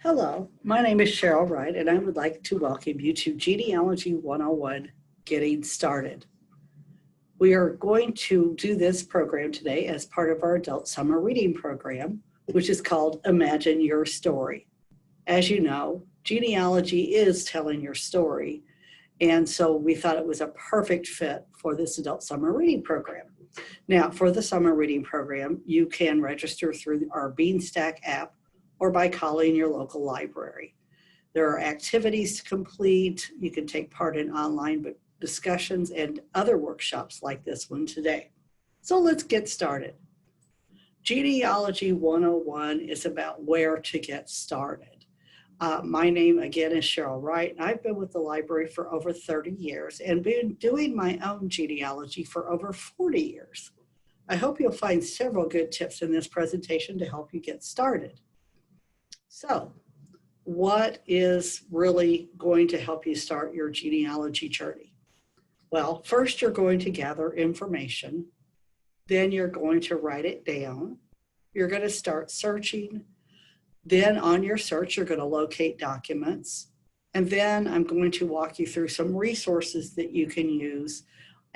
Hello, my name is Cheryl Wright, and I would like to welcome you to Genealogy 101, Getting Started. We are going to do this program today as part of our adult summer reading program, which is called Imagine Your Story. As you know, genealogy is telling your story, and so we thought it was a perfect fit for this adult summer reading program. Now, for the summer reading program, you can register through our Beanstack app or by calling your local library. There are activities to complete. You can take part in online discussions and other workshops like this one today. So let's get started. Genealogy 101 is about where to get started. My name again is Cheryl Wright. I've been with the library for over 30 years and been doing my own genealogy for over 40 years. I hope you'll find several good tips in this presentation to help you get started. So, what is really going to help you start your genealogy journey? Well, first you're going to gather information, then you're going to write it down, you're going to start searching, then on your search you're going to locate documents, and then I'm going to walk you through some resources that you can use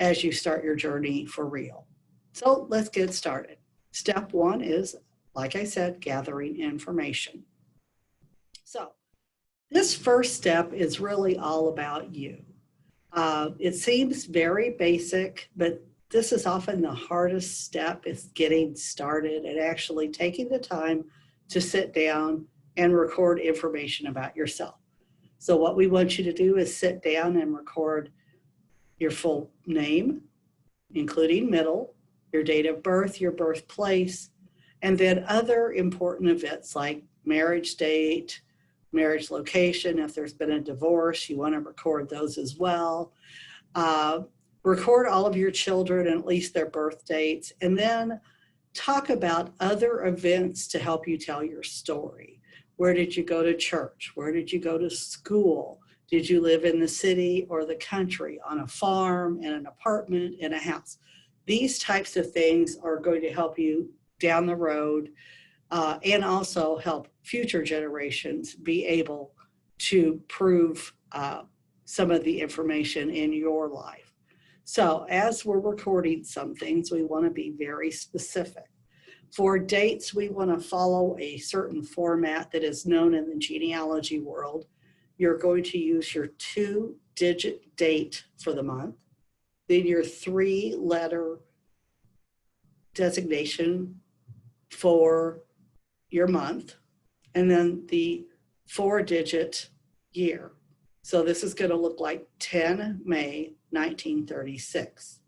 as you start your journey for real. So let's get started. Step one is, like I said, gathering information. So this first step is really all about you. It seems very basic, but this is often the hardest step, is getting started and actually taking the time to sit down and record information about yourself. So what we want you to do is sit down and record your full name, including middle, your date of birth, your birthplace, and then other important events like marriage date, marriage location. If there's been a divorce, you want to record those as well. Record all of your children and at least their birth dates, and then talk about other events to help you tell your story. Where did you go to church? Where did you go to school? Did you live in the city or the country, on a farm, in an apartment, in a house? These types of things are going to help you down the road and also help future generations be able to prove some of the information in your life. So as we're recording some things, we want to be very specific. For dates, we want to follow a certain format that is known in the genealogy world. You're going to use your 2-digit date for the month, then your 3-letter designation for your month, and then the 4-digit year. So this is going to look like 10 May 1936.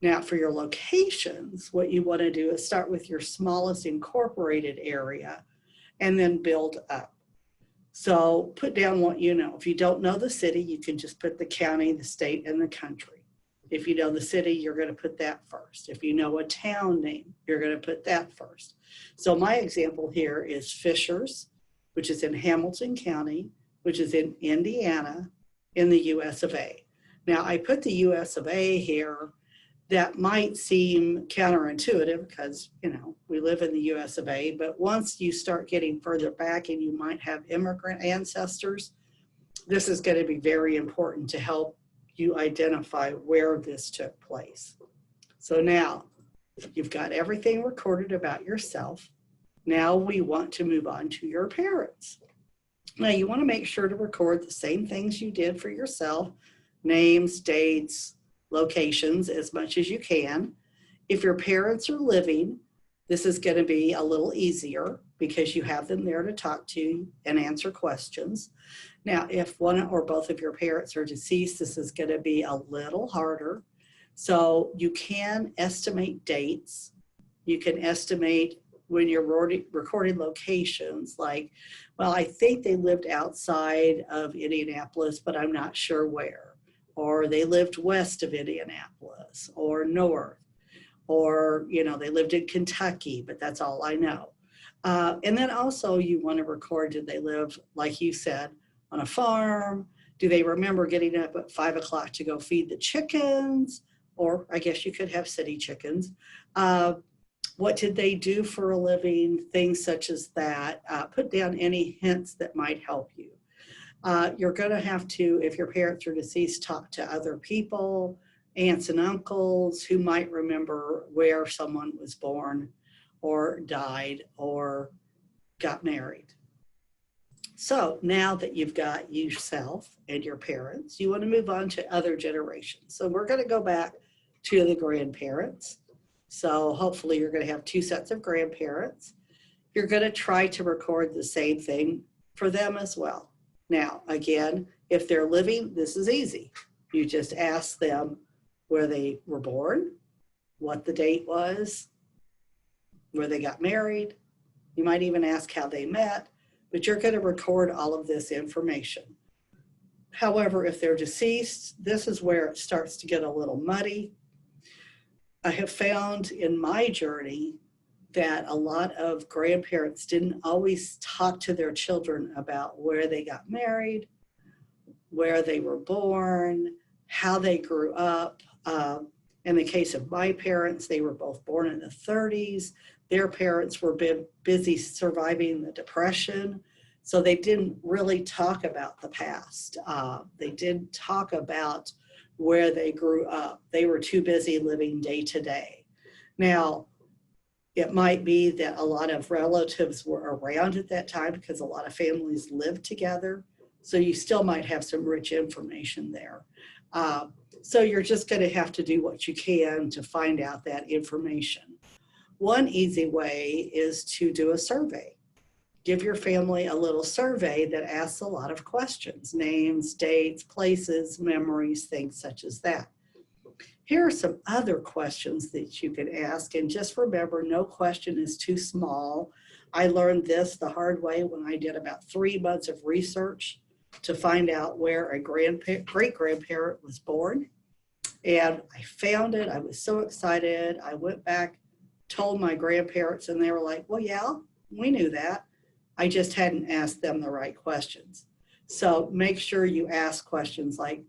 Now for your locations, what you want to do is start with your smallest incorporated area and then build up. So put down what you know. If you don't know the city, you can just put the county, the state, and the country. If you know the city, you're going to put that first. If you know a town name, you're going to put that first. So my example here is Fishers, which is in Hamilton County, which is in Indiana, in the US of A. Now I put the US of A here. That might seem counterintuitive because, you know, we live in the US of A, but once you start getting further back and you might have immigrant ancestors, this is going to be very important to help you identify where this took place. So now you've got everything recorded about yourself. Now we want to move on to your parents. Now you want to make sure to record the same things you did for yourself, names, dates, locations, as much as you can. If your parents are living, this is going to be a little easier because you have them there to talk to and answer questions. Now, if one or both of your parents are deceased, this is going to be a little harder. So you can estimate dates. You can estimate when you're recording locations, like, well, I think they lived outside of Indianapolis, but I'm not sure where. Or they lived west of Indianapolis or north. Or, you know, they lived in Kentucky, but that's all I know. And then also you want to record, did they live, like you said, on a farm? Do they remember getting up at 5 o'clock to go feed the chickens? Or I guess you could have city chickens. What did they do for a living? Things such as that. Put down any hints that might help you. You're going to have to, if your parents are deceased, talk to other people, aunts and uncles who might remember where someone was born or died or got married. So now that you've got yourself and your parents, you want to move on to other generations. So we're going to go back to the grandparents. So hopefully you're going to have 2 sets of grandparents. You're going to try to record the same thing for them as well. Now, again, if they're living, this is easy. You just ask them where they were born, what the date was, where they got married. You might even ask how they met, but you're going to record all of this information. However, if they're deceased, this is where it starts to get a little muddy. I have found in my journey that a lot of grandparents didn't always talk to their children about where they got married, where they were born, how they grew up. In the case of my parents, they were both born in the 30s. Their parents were busy surviving the Depression, so they didn't really talk about the past. They didn't talk about where they grew up. They were too busy living day to day. Now, it might be that a lot of relatives were around at that time because a lot of families lived together. So you still might have some rich information there. So you're just going to have to do what you can to find out that information. One easy way is to do a survey. Give your family a little survey that asks a lot of questions: names, dates, places, memories, things such as that. Here are some other questions that you can ask, and just remember, no question is too small. I learned this the hard way when I did about 3 months of research to find out where a great-grandparent was born. And I found it. I was so excited. I went back, told my grandparents, and they were like, well, yeah, we knew that. I just hadn't asked them the right questions. So make sure you ask questions like,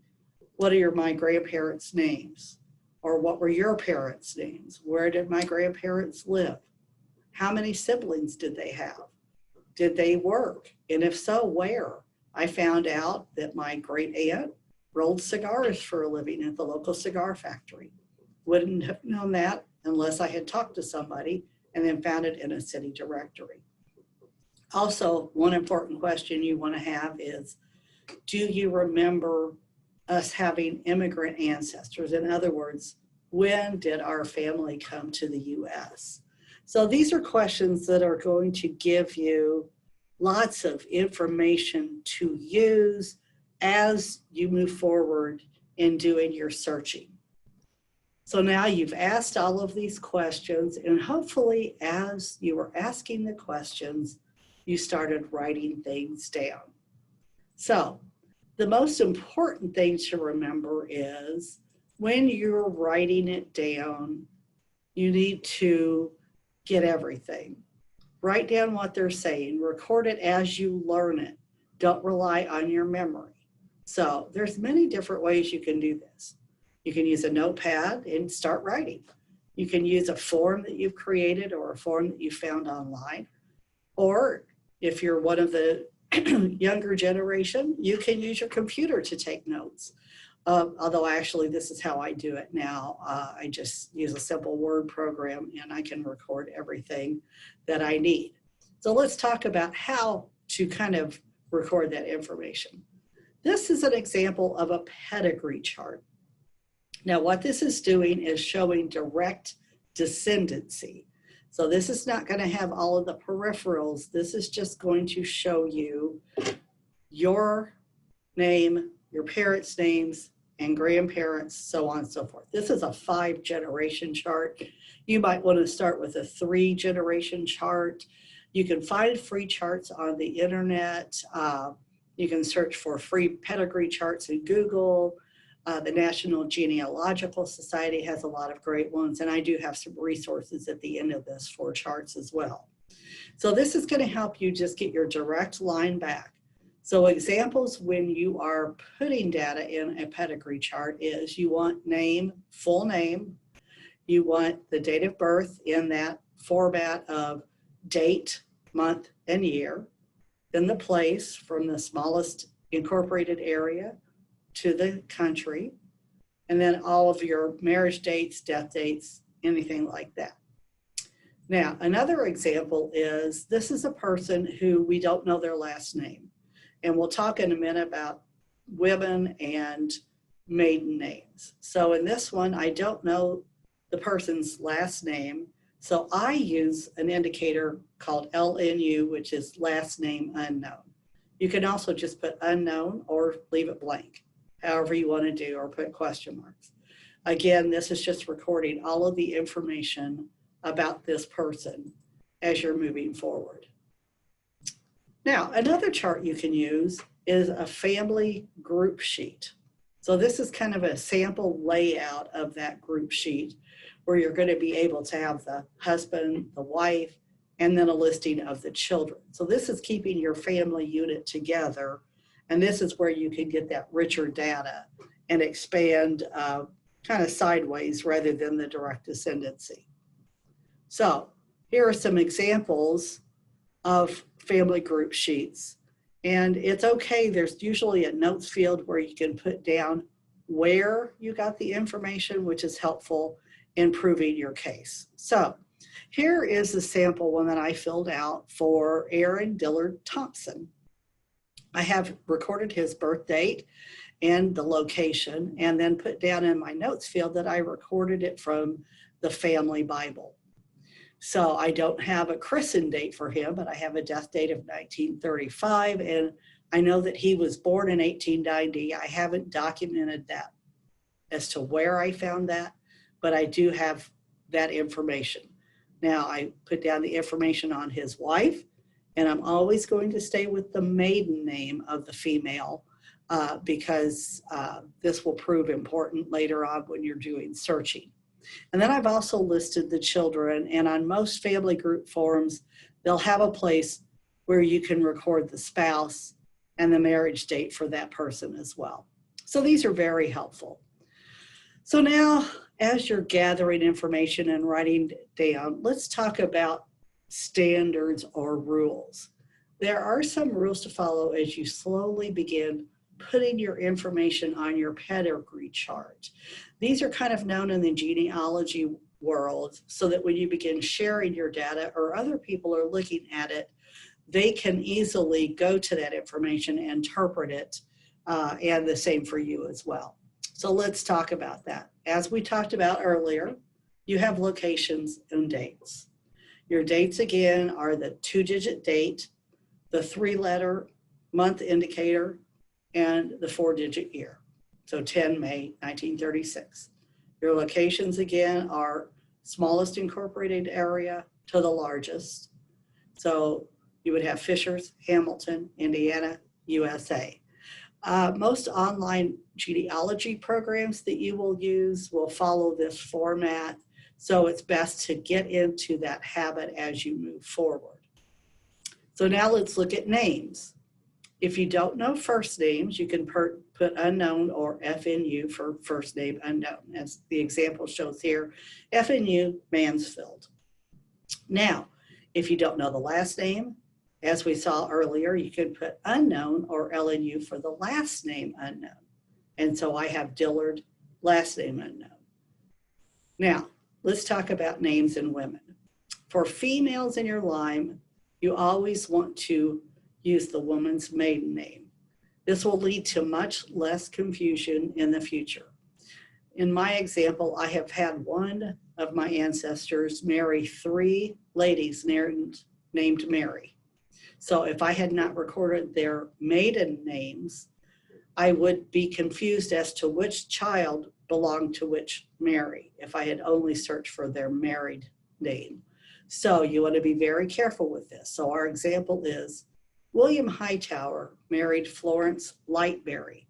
what are my grandparents' names? Or what were your parents' names? Where did my grandparents live? How many siblings did they have? Did they work? And if so, where? I found out that my great aunt rolled cigars for a living at the local cigar factory. Wouldn't have known that unless I had talked to somebody and then found it in a city directory. Also, one important question you want to have is, do you remember us having immigrant ancestors? In other words, when did our family come to the U.S.? So these are questions that are going to give you lots of information to use as you move forward in doing your searching. So now you've asked all of these questions, and hopefully as you were asking the questions, you started writing things down. So the most important thing to remember is when you're writing it down, you need to get everything. Write down what they're saying, record it as you learn it. Don't rely on your memory. So there's many different ways you can do this. You can use a notepad and start writing. You can use a form that you've created or a form that you found online. Or if you're one of the younger generation, you can use your computer to take notes. Although actually this is how I do it now. I just use a simple Word program and I can record everything that I need. So let's talk about how to kind of record that information. This is an example of a pedigree chart. Now what this is doing is showing direct descendancy. So this is not going to have all of the peripherals. This is just going to show you your name, your parents' names, and grandparents, so on and so forth. This is a 5-generation chart. You might want to start with a 3-generation chart. You can find free charts on the internet. You can search for free pedigree charts in Google. The National Genealogical Society has a lot of great ones, and I do have some resources at the end of this for charts as well. So this is going to help you just get your direct line back. So examples when you are putting data in a pedigree chart is you want name, full name. You want the date of birth in that format of date, month, and year, then the place from the smallest incorporated area to the country, and then all of your marriage dates, death dates, anything like that. Now, another example is this is a person who we don't know their last name. And we'll talk in a minute about women and maiden names. So in this one, I don't know the person's last name. So I use an indicator called LNU, which is last name unknown. You can also just put unknown or leave it blank, however you want to do, or put question marks. Again, this is just recording all of the information about this person as you're moving forward. Now, another chart you can use is a family group sheet. So this is kind of a sample layout of that group sheet where you're going to be able to have the husband, the wife, and then a listing of the children. So this is keeping your family unit together, and this is where you can get that richer data and expand kind of sideways rather than the direct ascendancy. So here are some examples of family group sheets. And it's okay, there's usually a notes field where you can put down where you got the information, which is helpful in proving your case. So here is the sample one that I filled out for Aaron Dillard Thompson. I have recorded his birth date and the location, and then put down in my notes field that I recorded it from the family Bible. So I don't have a christen date for him, but I have a death date of 1935, and I know that he was born in 1890. I haven't documented that as to where I found that, but I do have that information. Now I put down the information on his wife, and I'm always going to stay with the maiden name of the female because this will prove important later on when you're doing searching. And then I've also listed the children, and on most family group forms, they'll have a place where you can record the spouse and the marriage date for that person as well. So these are very helpful. So now, as you're gathering information and writing down, let's talk about standards or rules. There are some rules to follow as you slowly begin putting your information on your pedigree chart. These are kind of known in the genealogy world so that when you begin sharing your data or other people are looking at it, they can easily go to that information and interpret it, and the same for you as well. So let's talk about that. As we talked about earlier, you have locations and dates. Your dates again are the 2-digit date, the 3-letter month indicator, and the 4-digit year. So 10 May 1936. Your locations again are smallest incorporated area to the largest. So you would have Fishers, Hamilton, Indiana, USA. Most online genealogy programs that you will use will follow this format. So it's best to get into that habit as you move forward. So now let's look at names. If you don't know first names, you can put unknown or FNU for first name unknown, as the example shows here, FNU Mansfield. Now, if you don't know the last name, as we saw earlier, you can put unknown or LNU for the last name unknown. And so I have Dillard, last name unknown. Now, let's talk about names and women. For females in your line, you always want to use the woman's maiden name. This will lead to much less confusion in the future. In my example, I have had one of my ancestors marry 3 ladies named Mary. So if I had not recorded their maiden names, I would be confused as to which child belonged to which Mary if I had only searched for their married name. So you want to be very careful with this. So our example is William Hightower married Florence Lightberry.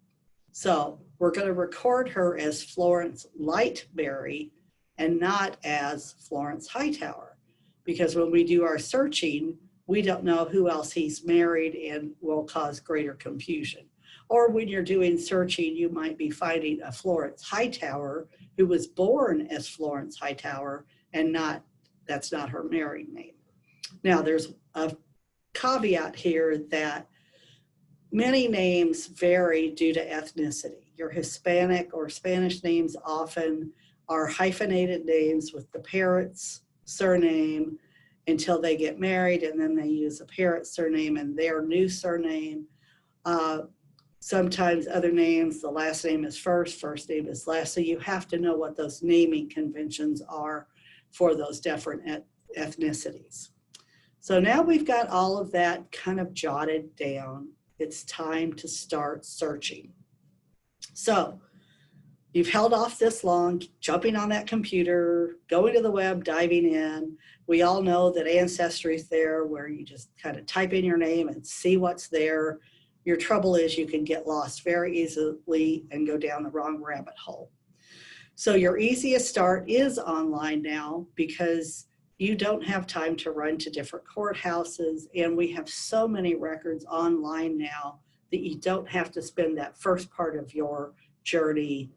So we're going to record her as Florence Lightberry and not as Florence Hightower, because when we do our searching, we don't know who else he's married and will cause greater confusion. Or when you're doing searching, you might be finding a Florence Hightower who was born as Florence Hightower and not that's not her married name. Now, there's a caveat here that many names vary due to ethnicity. Your Hispanic or Spanish names often are hyphenated names with the parent's surname until they get married, and then they use a parent's surname and their new surname. Sometimes other names, the last name is first name is last. So you have to know what those naming conventions are for those different ethnicities. So now we've got all of that kind of jotted down. It's time to start searching. So you've held off this long, jumping on that computer, going to the web, diving in. We all know that Ancestry is there where you just kind of type in your name and see what's there. Your trouble is you can get lost very easily and go down the wrong rabbit hole. So your easiest start is online now because you don't have time to run to different courthouses, and we have so many records online now that you don't have to spend that first part of your journey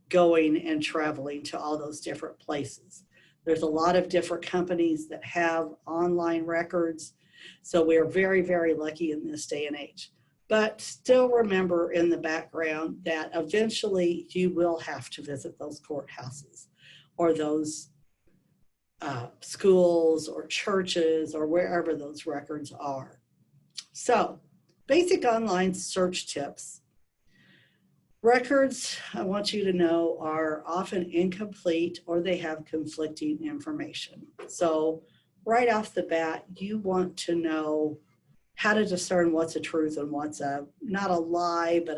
going and traveling to all those different places. There's a lot of different companies that have online records, so we're very, very lucky in this day and age. But still remember in the background that eventually you will have to visit those courthouses or those schools or churches or wherever those records are. So, basic online search tips. Records, I want you to know, are often incomplete or they have conflicting information. So, right off the bat, you want to know how to discern what's a truth and what's not a lie, but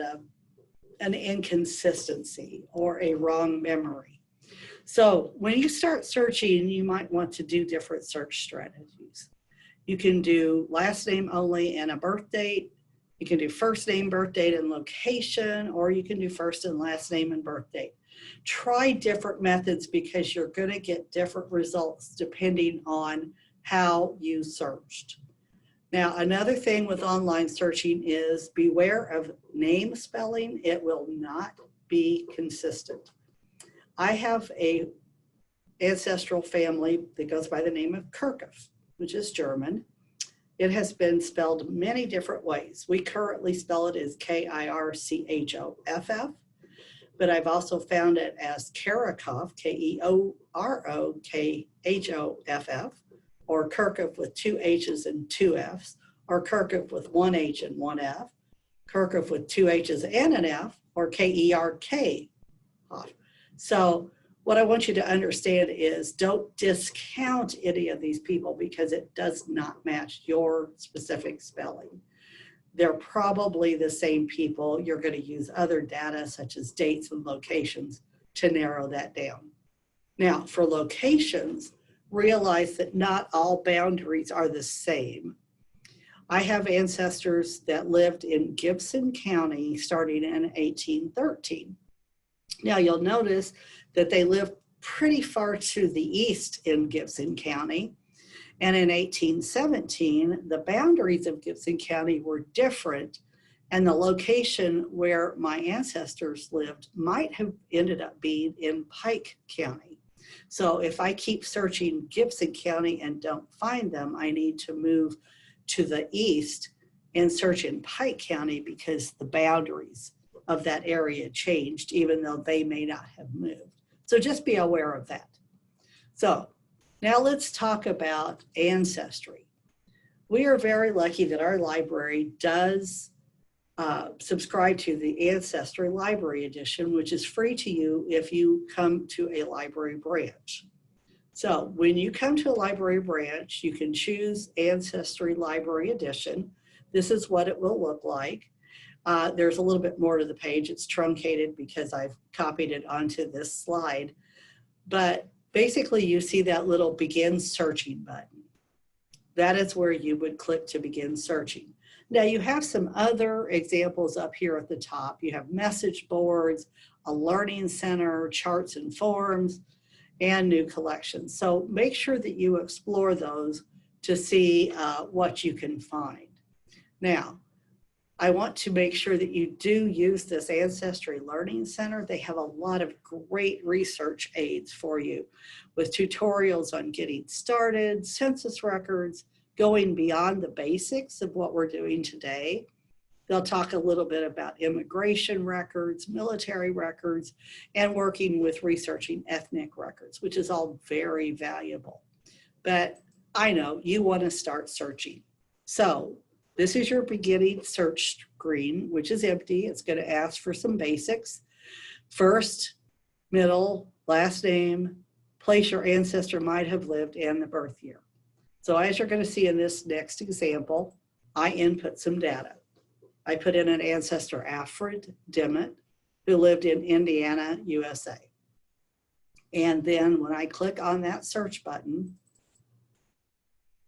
an inconsistency or a wrong memory. So when you start searching, you might want to do different search strategies. You can do last name only and a birth date. You can do first name, birth date, and location, or you can do first and last name and birth date. Try different methods because you're going to get different results depending on how you searched. Now, another thing with online searching is beware of name spelling. It will not be consistent. I have a ancestral family that goes by the name of Kirchhoff, which is German. It has been spelled many different ways. We currently spell it as Kirchoff, but I've also found it as Kerokoff, Keorokhhoff, or Kirchhoff with 2 H's and 2 F's, or Kirchhoff with 1 H and 1 F, Kirchhoff with 2 H's and an F, or Kerk. So what I want you to understand is don't discount any of these people because it does not match your specific spelling. They're probably the same people. You're going to use other data such as dates and locations to narrow that down. Now, for locations, realize that not all boundaries are the same. I have ancestors that lived in Gibson County starting in 1813. Now you'll notice that they lived pretty far to the east in Gibson County. And in 1817, the boundaries of Gibson County were different, and the location where my ancestors lived might have ended up being in Pike County. So if I keep searching Gibson County and don't find them, I need to move to the east and search in Pike County because the boundaries of that area changed, even though they may not have moved. So just be aware of that. So now let's talk about Ancestry. We are very lucky that our library does subscribe to the Ancestry Library Edition, which is free to you if you come to a library branch. So when you come to a library branch, you can choose Ancestry Library Edition. This is what it will look like. There's a little bit more to the page. It's truncated because I've copied it onto this slide. But basically, you see that little begin searching button. That is where you would click to begin searching. Now, you have some other examples up here at the top. You have message boards, a learning center, charts and forms, and new collections. So make sure that you explore those to see what you can find. Now, I want to make sure that you do use this Ancestry Learning Center. They have a lot of great research aids for you with tutorials on getting started, census records, going beyond the basics of what we're doing today. They'll talk a little bit about immigration records, military records, and working with researching ethnic records, which is all very valuable. But I know you want to start searching. So this is your beginning search screen, which is empty. It's going to ask for some basics. First, middle, last name, place your ancestor might have lived, and the birth year. So as you're going to see in this next example, I input some data. I put in an ancestor, Alfred Dimmitt, who lived in Indiana, USA. And then when I click on that search button,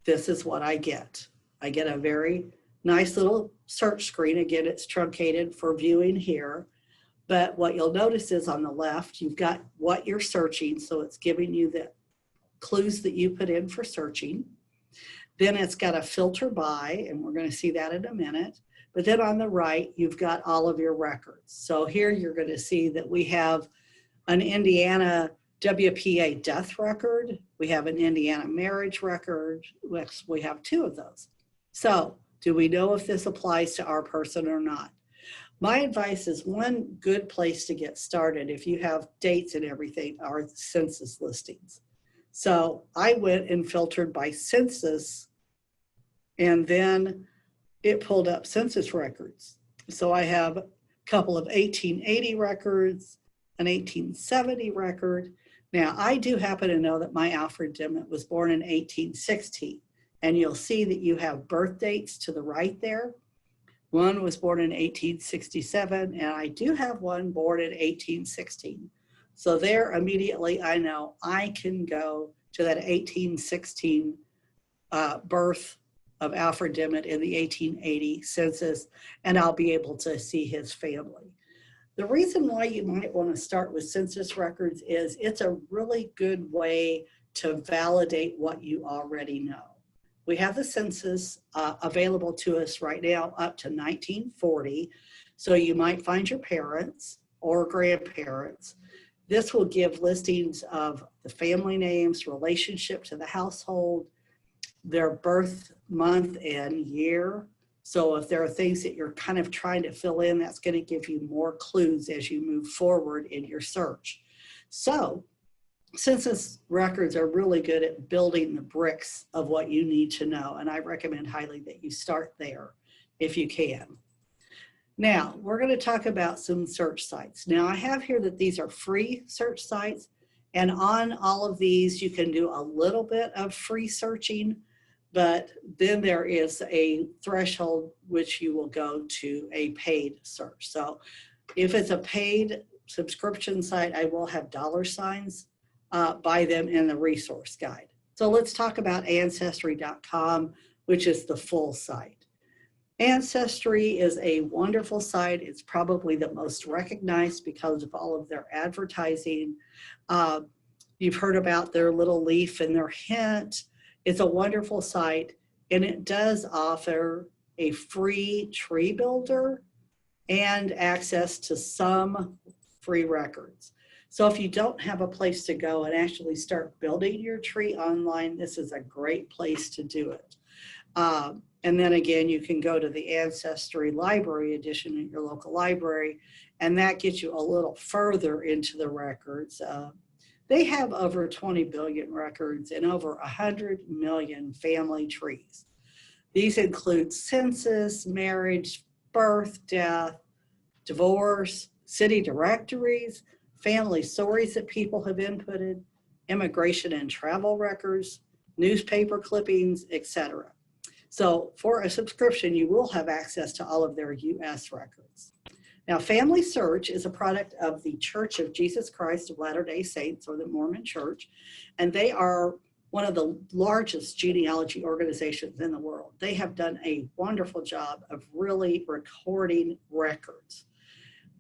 this is what I get. I get a very nice little search screen. Again, it's truncated for viewing here. But what you'll notice is on the left, you've got what you're searching. So it's giving you the clues that you put in for searching. Then it's got a filter by, and we're going to see that in a minute. But then on the right, you've got all of your records. So here you're going to see that we have an Indiana WPA death record. We have an Indiana marriage record. We have two of those. So do we know if this applies to our person or not? My advice is one good place to get started if you have dates and everything are census listings. So I went and filtered by census, and then it pulled up census records. So I have a couple of 1880 records, an 1870 record. Now I do happen to know that my Alfred Dimmitt was born in 1816, and you'll see that you have birth dates to the right there. One was born in 1867, and I do have one born in 1816. So there immediately I know I can go to that 1816 birth of Alfred Dimmitt in the 1880 census, and I'll be able to see his family. The reason why you might want to start with census records is it's a really good way to validate what you already know. We have the census available to us right now up to 1940, so you might find your parents or grandparents. This will give listings of the family names, relationship to the household, their birth month and year. So if there are things that you're kind of trying to fill in, that's going to give you more clues as you move forward in your search. So census records are really good at building the bricks of what you need to know, and I recommend highly that you start there if you can. Now, we're going to talk about some search sites. Now, I have here that these are free search sites, and on all of these, you can do a little bit of free searching, but then there is a threshold which you will go to a paid search. So if it's a paid subscription site, I will have $ by them in the resource guide. So let's talk about Ancestry.com, which is the full site. Ancestry is a wonderful site. It's probably the most recognized because of all of their advertising. You've heard about their little leaf and their hint. It's a wonderful site, and it does offer a free tree builder and access to some free records. So if you don't have a place to go and actually start building your tree online, this is a great place to do it. And then again, you can go to the Ancestry Library Edition at your local library, and that gets you a little further into the records. They have over 20 billion records and over 100 million family trees. These include census, marriage, birth, death, divorce, city directories, family stories that people have inputted, immigration and travel records, newspaper clippings, etc. So for a subscription, you will have access to all of their US records. Now, Family Search is a product of the Church of Jesus Christ of Latter-day Saints, or the Mormon Church, and they are one of the largest genealogy organizations in the world. They have done a wonderful job of really recording records.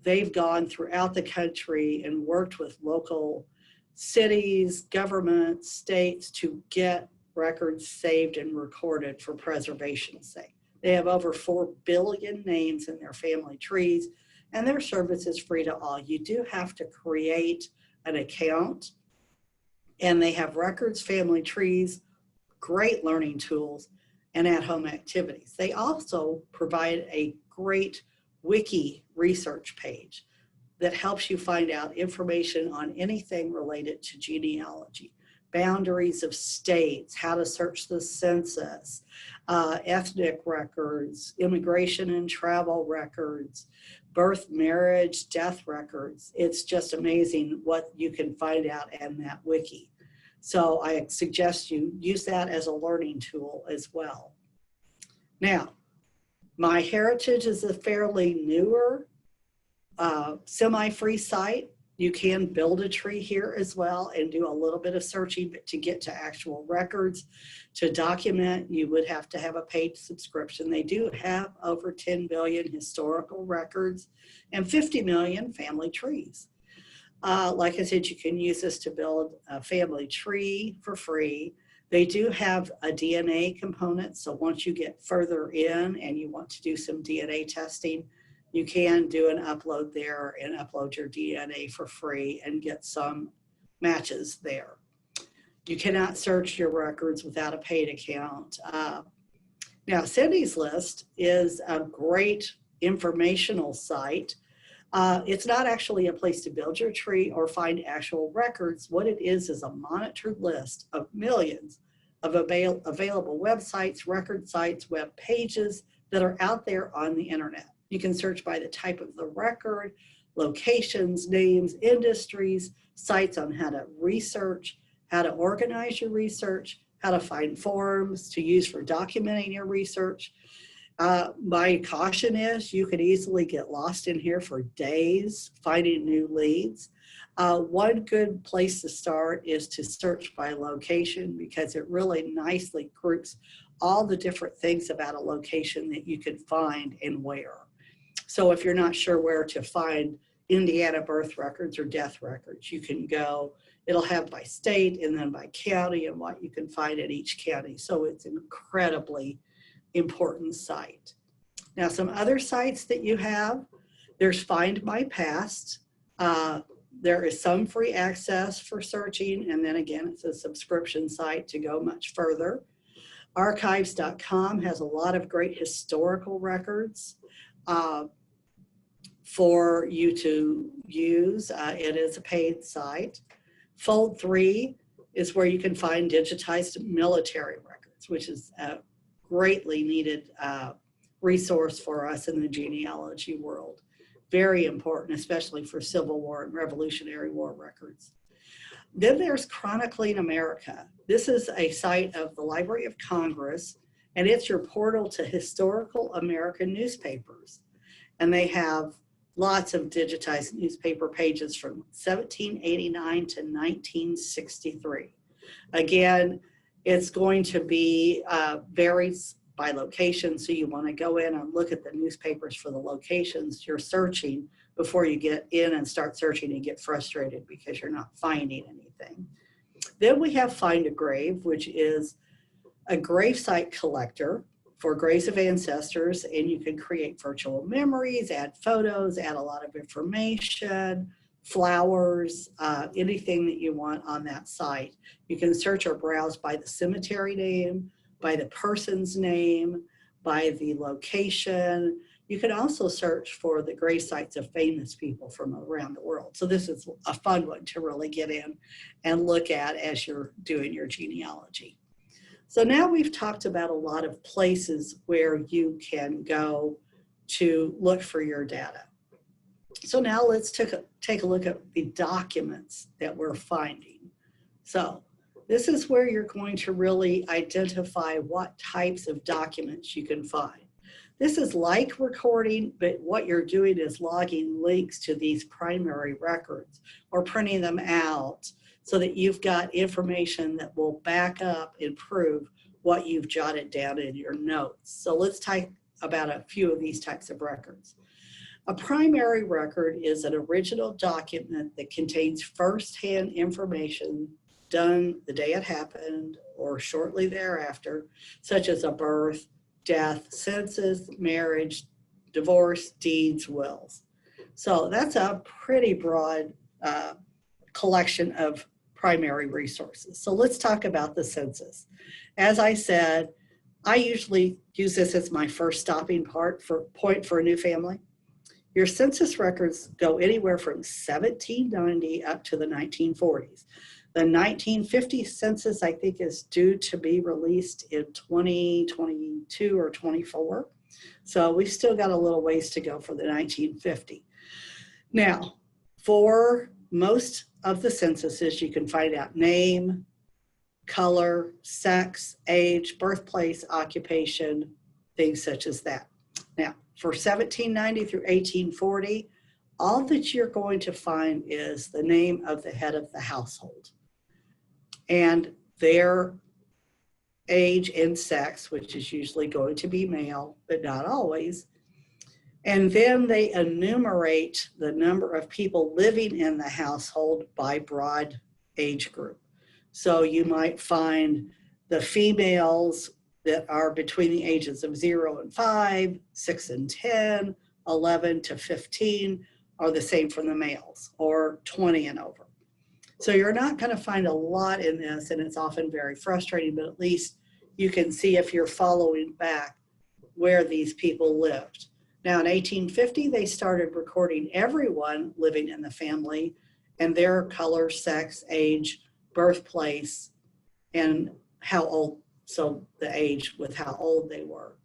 They've gone throughout the country and worked with local cities, governments, states to get records saved and recorded for preservation's sake. They have over 4 billion names in their family trees, and their service is free to all. You do have to create an account, and they have records, family trees, great learning tools, and at-home activities. They also provide a great wiki research page that helps you find out information on anything related to genealogy, boundaries of states, how to search the census, ethnic records, immigration and travel records, birth, marriage, death records. It's just amazing what you can find out in that wiki. So I suggest you use that as a learning tool as well. Now, MyHeritage is a fairly newer semi-free site. You can build a tree here as well and do a little bit of searching, but to get to actual records, to document, you would have to have a paid subscription. They do have over 10 billion historical records and 50 million family trees. Like I said, you can use this to build a family tree for free. They do have a DNA component, so once you get further in and you want to do some DNA testing, you can do an upload there and upload your DNA for free and get some matches there. You cannot search your records without a paid account. Now, Cindy's List is a great informational site. It's not actually a place to build your tree or find actual records. What it is a monitored list of millions of available websites, record sites, web pages that are out there on the internet. You can search by the type of the record, locations, names, industries, sites on how to research, how to organize your research, how to find forms to use for documenting your research. My caution is you could easily get lost in here for days finding new leads. One good place to start is to search by location, because it really nicely groups all the different things about a location that you can find and where. So if you're not sure where to find Indiana birth records or death records, you can go, it'll have by state and then by county and what you can find at each county. So it's an incredibly important site. Now, some other sites that you have, there's Find My Past. There is some free access for searching, and then again, it's a subscription site to go much further. Archives.com has a lot of great historical records for you to use. It is a paid site. Fold 3 is where you can find digitized military records, which is a greatly needed resource for us in the genealogy world. Very important, especially for Civil War and Revolutionary War records. Then there's Chronicling America. This is a site of the Library of Congress, and it's your portal to historical American newspapers. And they have lots of digitized newspaper pages from 1789 to 1963. Again, it's going to be varies by location, so you want to go in and look at the newspapers for the locations you're searching before you get in and start searching and get frustrated because you're not finding anything. Then we have Find a Grave, which is a gravesite collector for graves of ancestors, and you can create virtual memories, add photos, add a lot of information, flowers, anything that you want on that site. You can search or browse by the cemetery name, by the person's name, by the location. You can also search for the grave sites of famous people from around the world. So this is a fun one to really get in and look at as you're doing your genealogy. So now we've talked about a lot of places where you can go to look for your data. So now let's take a look at the documents that we're finding. So this is where you're going to really identify what types of documents you can find. This is like recording, but what you're doing is logging links to these primary records or printing them out so that you've got information that will back up and prove what you've jotted down in your notes. So let's talk about a few of these types of records. A primary record is an original document that contains firsthand information done the day it happened or shortly thereafter, such as a birth, death, census, marriage, divorce, deeds, wills. So that's a pretty broad collection of primary resources. So let's talk about the census. As I said, I usually use this as my first stopping point for a new family. Your census records go anywhere from 1790 up to the 1940s. The 1950 census, I think, is due to be released in 2022 or 24. So we've still got a little ways to go for the 1950. Now, for most of the censuses, you can find out name, color, sex, age, birthplace, occupation, things such as that. Now, for 1790 through 1840, all that you're going to find is the name of the head of the household and their age and sex, which is usually going to be male, but not always. And then they enumerate the number of people living in the household by broad age group. So you might find the females that are between the ages of 0 and 5, 6 and 10, 11 to 15 are the same for the males, or 20 and over. So you're not going to find a lot in this, and it's often very frustrating, but at least you can see if you're following back where these people lived. Now in 1850, they started recording everyone living in the family and their color, sex, age, birthplace, and how old, so the age with how old they were.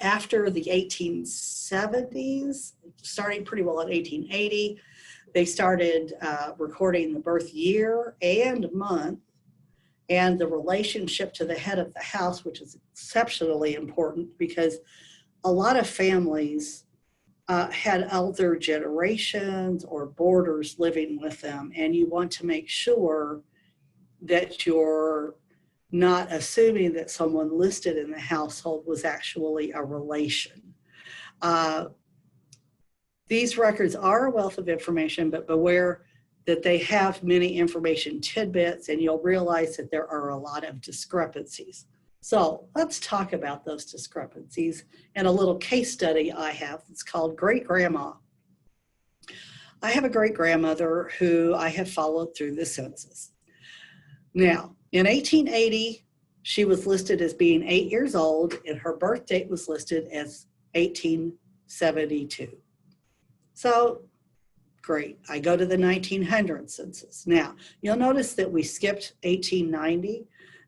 After the 1870s, starting pretty well in 1880, they started recording the birth year and month and the relationship to the head of the house, which is exceptionally important because a lot of families had elder generations or boarders living with them, and you want to make sure that you're not assuming that someone listed in the household was actually a relation. These records are a wealth of information, but beware that they have many information tidbits, and you'll realize that there are a lot of discrepancies. So let's talk about those discrepancies and a little case study I have. It's called Great Grandma. I have a great grandmother who I have followed through the census. Now, in 1880, she was listed as being 8 years old, and her birth date was listed as 1872. So, great. I go to the 1900 census. Now, you'll notice that we skipped 1890.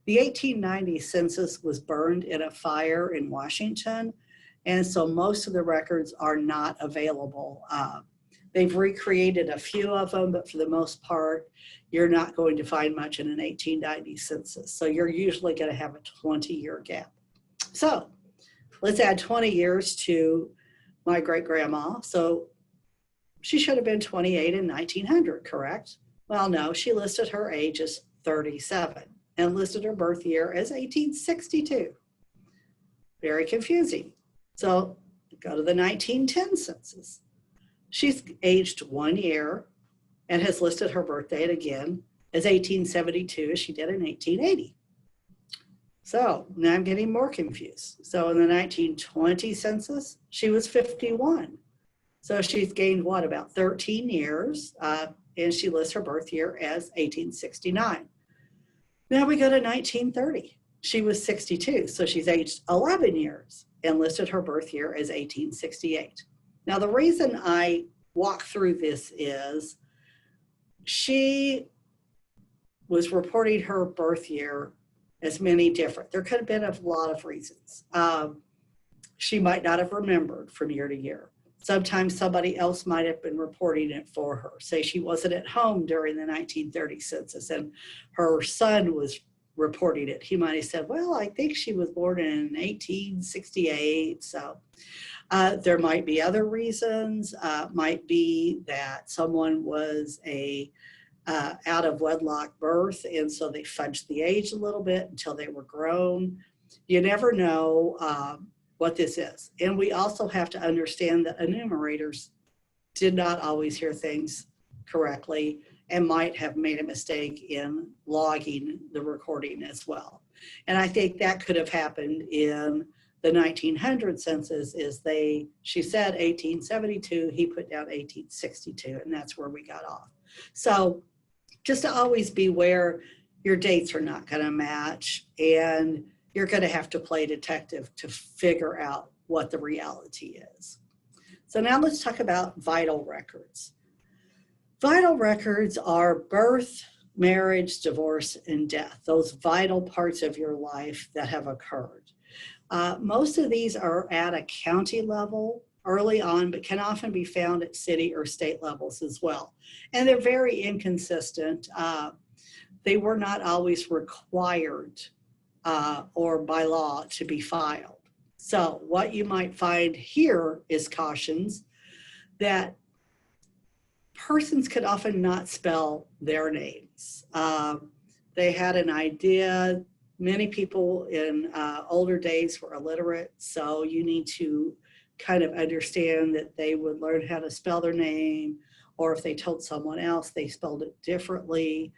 The 1890 census was burned in a fire in Washington, and so most of the records are not available. They've recreated a few of them, but for the most part, you're not going to find much in an 1890 census. So you're usually going to have a 20-year gap. So let's add 20 years to my great-grandma. So she should have been 28 in 1900, correct? Well, no, she listed her age as 37 and listed her birth year as 1862. Very confusing. So go to the 1910 census. She's aged 1 year and has listed her birth date again as 1872 as she did in 1880. So now I'm getting more confused. So in the 1920 census, she was 51. So she's gained what, about 13 years, and she lists her birth year as 1869. Now we go to 1930. She was 62, so she's aged 11 years and listed her birth year as 1868. Now the reason I walk through this is she was reporting her birth year as many different. There could have been a lot of reasons. She might not have remembered from year to year. Sometimes somebody else might have been reporting it for her. Say she wasn't at home during the 1930 census and her son was reporting it. He might have said, well, I think she was born in 1868. So there might be other reasons. Might be that someone was a out of wedlock birth, and so they fudged the age a little bit until they were grown. You never know what this is. And we also have to understand that enumerators did not always hear things correctly and might have made a mistake in logging the recording as well. And I think that could have happened in the 1900 census is she said 1872, he put down 1862, and that's where we got off. So just to always beware, your dates are not going to match, and you're going to have to play detective to figure out what the reality is. So now let's talk about vital records. Vital records are birth, marriage, divorce, and death, those vital parts of your life that have occurred. Most of these are at a county level early on, but can often be found at city or state levels as well. And they're very inconsistent. They were not always required or by law to be filed. So what you might find here is cautions that persons could often not spell their names. They had an idea. Many people in older days were illiterate, so you need to kind of understand that they would learn how to spell their name, or if they told someone else, they spelled it differently,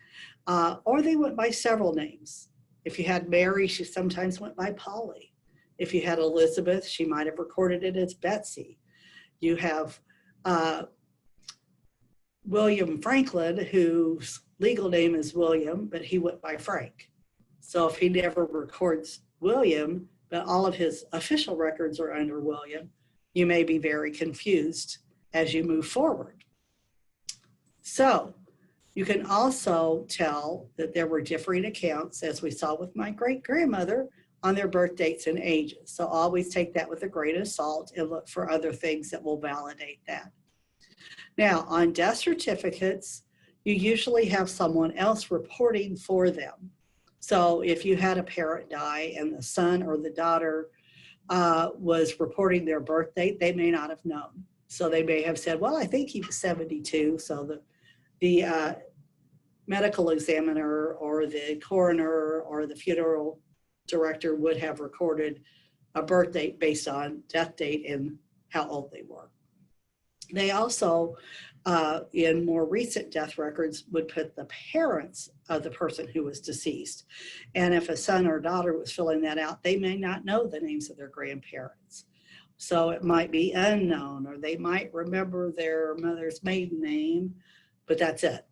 or they went by several names. If you had Mary, she sometimes went by Polly. If you had Elizabeth, she might have recorded it as Betsy. You have William Franklin, whose legal name is William, but he went by Frank. So if he never records William, but all of his official records are under William, you may be very confused as you move forward. So you can also tell that there were differing accounts, as we saw with my great-grandmother, on their birth dates and ages. So always take that with a grain of salt and look for other things that will validate that. Now, on death certificates, you usually have someone else reporting for them. So if you had a parent die and the son or the daughter was reporting their birth date, they may not have known. So they may have said, well, I think he was 72. So the medical examiner or the coroner or the funeral director would have recorded a birth date based on death date and how old they were. They also, in more recent death records, would put the parents of the person who was deceased. And if a son or daughter was filling that out, they may not know the names of their grandparents. So it might be unknown, or they might remember their mother's maiden name, but that's it.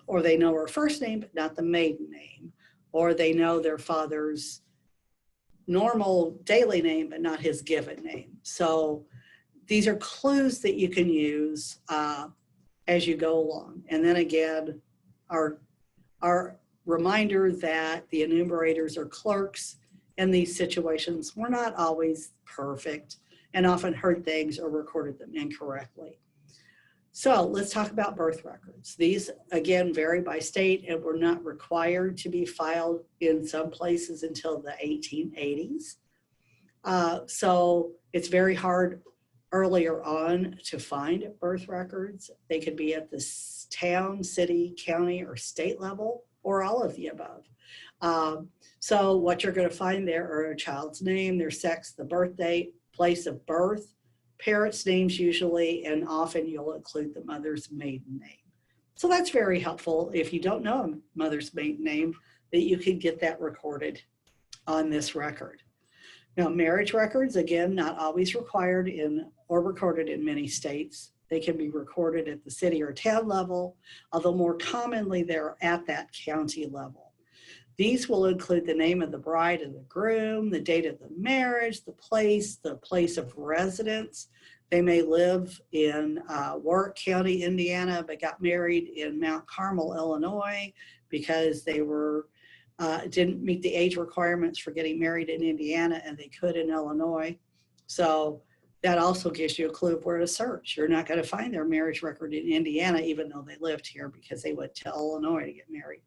Or they know her first name, but not the maiden name. Or they know their father's normal daily name, but not his given name. So these are clues that you can use as you go along. And then again, our reminder that the enumerators are clerks in these situations. We're not always perfect and often heard things or recorded them incorrectly. So let's talk about birth records. These, again, vary by state and were not required to be filed in some places until the 1880s. So it's very hard earlier on to find birth records. They could be at the town, city, county, or state level, or all of the above. So what you're going to find there are a child's name, their sex, the birth date, place of birth, parents' names usually, and often you'll include the mother's maiden name. So that's very helpful if you don't know a mother's maiden name, that you can get that recorded on this record. Now, marriage records, again, not always required in or recorded in many states. They can be recorded at the city or town level, although more commonly they're at that county level. These will include the name of the bride and the groom, the date of the marriage, the place of residence. They may live in Warwick County, Indiana, but got married in Mount Carmel, Illinois, because they were didn't meet the age requirements for getting married in Indiana, and they could in Illinois. So that also gives you a clue of where to search. You're not going to find their marriage record in Indiana, even though they lived here, because they went to Illinois to get married.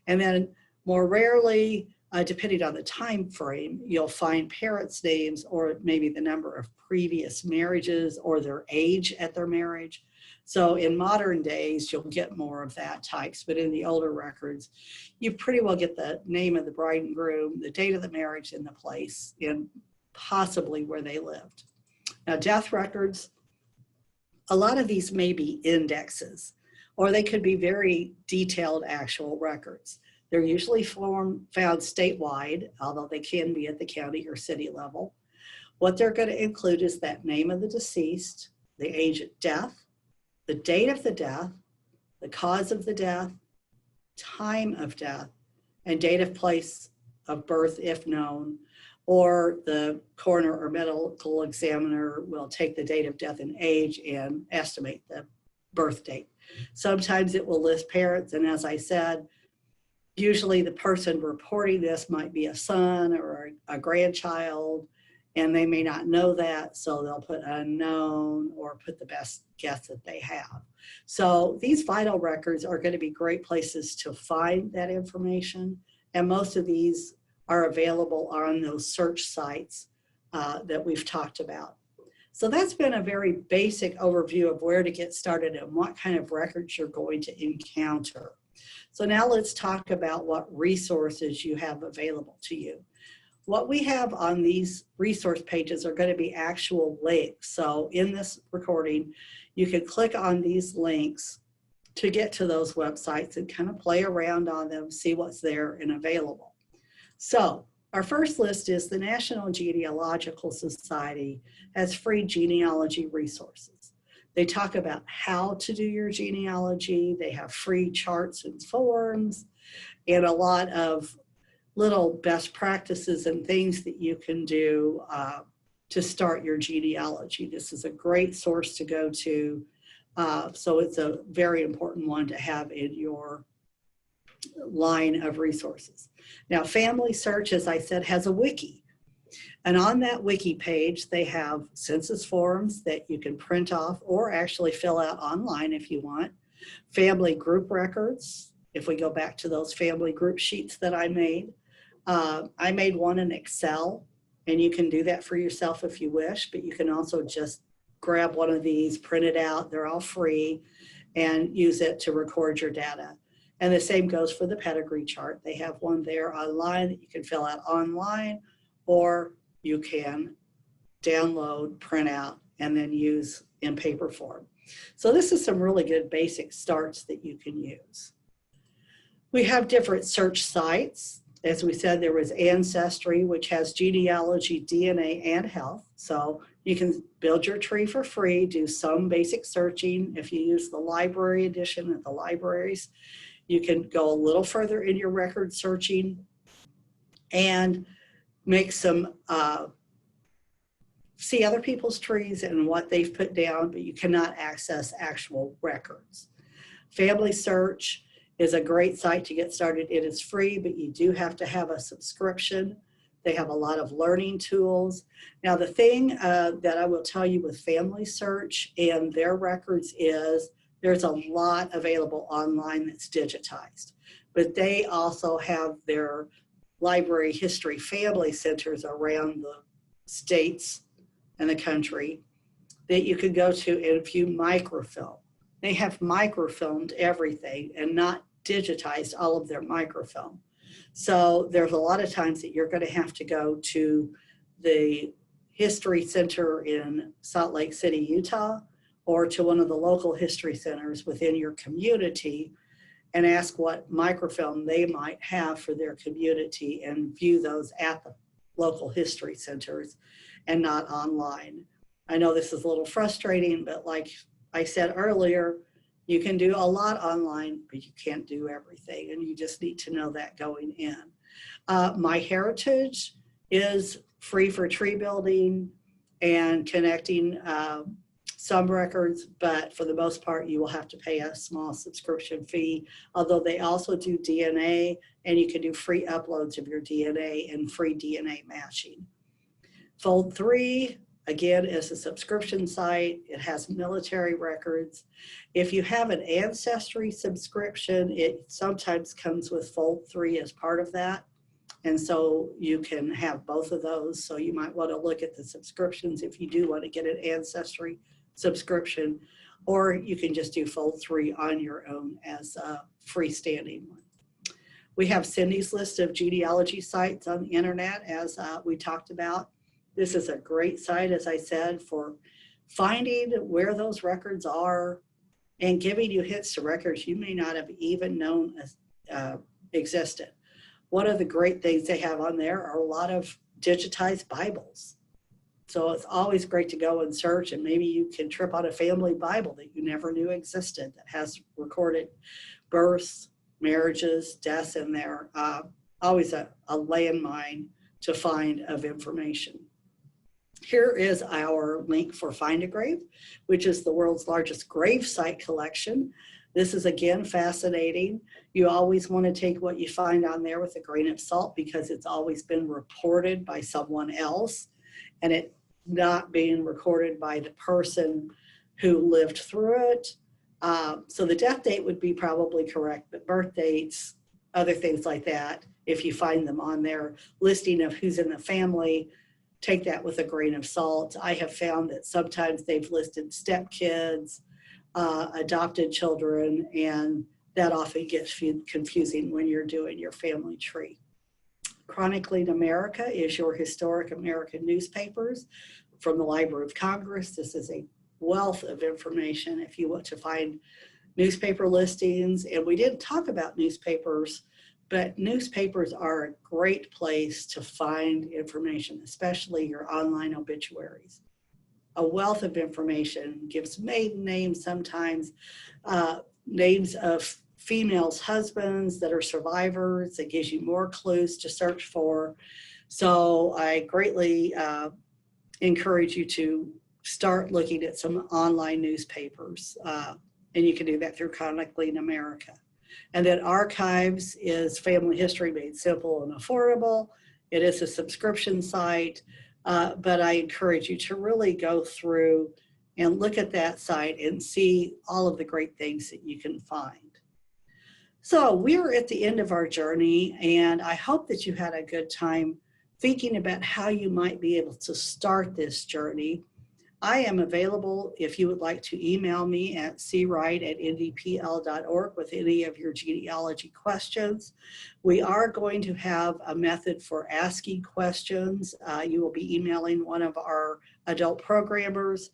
And then more rarely, depending on the time frame, you'll find parents' names or maybe the number of previous marriages or their age at their marriage. So in modern days, you'll get more of that types, but in the older records, you pretty well get the name of the bride and groom, the date of the marriage, and the place, and possibly where they lived. Now, death records, a lot of these may be indexes, or they could be very detailed actual records. They're usually found statewide, although they can be at the county or city level. What they're going to include is that name of the deceased, the age of death, the date of the death, the cause of the death, time of death, and date of place of birth if known, or the coroner or medical examiner will take the date of death and age and estimate the birth date. Sometimes it will list parents, and as I said, usually the person reporting this might be a son or a grandchild, and they may not know that, so they'll put unknown or put the best guess that they have. So these vital records are going to be great places to find that information, and most of these are available on those search sites that we've talked about. So that's been a very basic overview of where to get started and what kind of records you're going to encounter. So now let's talk about what resources you have available to you. What we have on these resource pages are going to be actual links. So in this recording, you can click on these links to get to those websites and kind of play around on them, see what's there and available. So our first list is the National Genealogical Society has free genealogy resources. They talk about how to do your genealogy. They have free charts and forms and a lot of little best practices and things that you can do to start your genealogy. This is a great source to go to. So it's a very important one to have in your line of resources. Now, Family Search, as I said, has a wiki. And on that wiki page, they have census forms that you can print off or actually fill out online if you want. Family group records, if we go back to those family group sheets that I made one in Excel, and you can do that for yourself if you wish, but you can also just grab one of these, print it out, they're all free, and use it to record your data. And the same goes for the pedigree chart. They have one there online that you can fill out online, or you can download, print out, and then use in paper form. So this is some really good basic starts that you can use. We have different search sites. As we said, there was Ancestry, which has genealogy, DNA, and health. So you can build your tree for free, do some basic searching. If you use the library edition at the libraries, you can go a little further in your record searching and make some, see other people's trees and what they've put down, but you cannot access actual records. Family Search is a great site to get started. It is free, but you do have to have a subscription. They have a lot of learning tools. Now, the thing that I will tell you with Family Search and their records is there's a lot available online that's digitized, but they also have their library history family centers around the states and the country that you could go to and view microfilm. They have microfilmed everything and not digitized all of their microfilm. So there's a lot of times that you're going to have to go to the History Center in Salt Lake City, Utah, or to one of the local history centers within your community and ask what microfilm they might have for their community and view those at the local history centers and not online. I know this is a little frustrating, but like I said earlier, you can do a lot online, but you can't do everything, and you just need to know that going in. MyHeritage is free for tree building and connecting some records, but for the most part, you will have to pay a small subscription fee, although they also do DNA, and you can do free uploads of your DNA and free DNA matching. Fold3, again, is a subscription site. It has military records. If you have an Ancestry subscription, it sometimes comes with Fold3 as part of that. And so you can have both of those. So you might want to look at the subscriptions if you do want to get an Ancestry subscription, or you can just do Fold3 on your own as a freestanding one. We have Cindy's list of genealogy sites on the internet, as we talked about. This is a great site, as I said, for finding where those records are and giving you hints to records you may not have even known existed. One of the great things they have on there are a lot of digitized Bibles. So it's always great to go and search, and maybe you can trip on a family Bible that you never knew existed that has recorded births, marriages, deaths in there. Always a landmine to find of information. Here is our link for Find a Grave, which is the world's largest grave site collection. This is, again, fascinating. You always want to take what you find on there with a grain of salt because it's always been reported by someone else and it not being recorded by the person who lived through it. So the death date would be probably correct, but birth dates, other things like that, if you find them on their listing of who's in the family, take that with a grain of salt. I have found that sometimes they've listed stepkids, adopted children, and that often gets confusing when you're doing your family tree. Chronicling America is your historic American newspapers from the Library of Congress. This is a wealth of information if you want to find newspaper listings. And we didn't talk about newspapers, but newspapers are a great place to find information, especially your online obituaries. A wealth of information gives maiden names sometimes, names of females' husbands that are survivors. It gives you more clues to search for. So I greatly encourage you to start looking at some online newspapers. And you can do that through Chronicling America. And then Archives is family history made simple and affordable. It is a subscription site, but I encourage you to really go through and look at that site and see all of the great things that you can find. So we're at the end of our journey, and I hope that you had a good time thinking about how you might be able to start this journey. I am available if you would like to email me at cwright@indypl.org with any of your genealogy questions. We are going to have a method for asking questions. You will be emailing one of our adult programmers,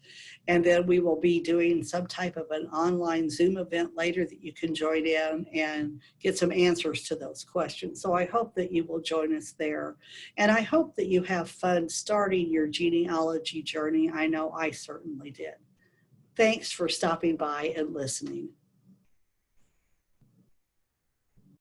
and then we will be doing some type of an online Zoom event later that you can join in and get some answers to those questions. So I hope that you will join us there. And I hope that you have fun starting your genealogy journey. I know I certainly did. Thanks for stopping by and listening.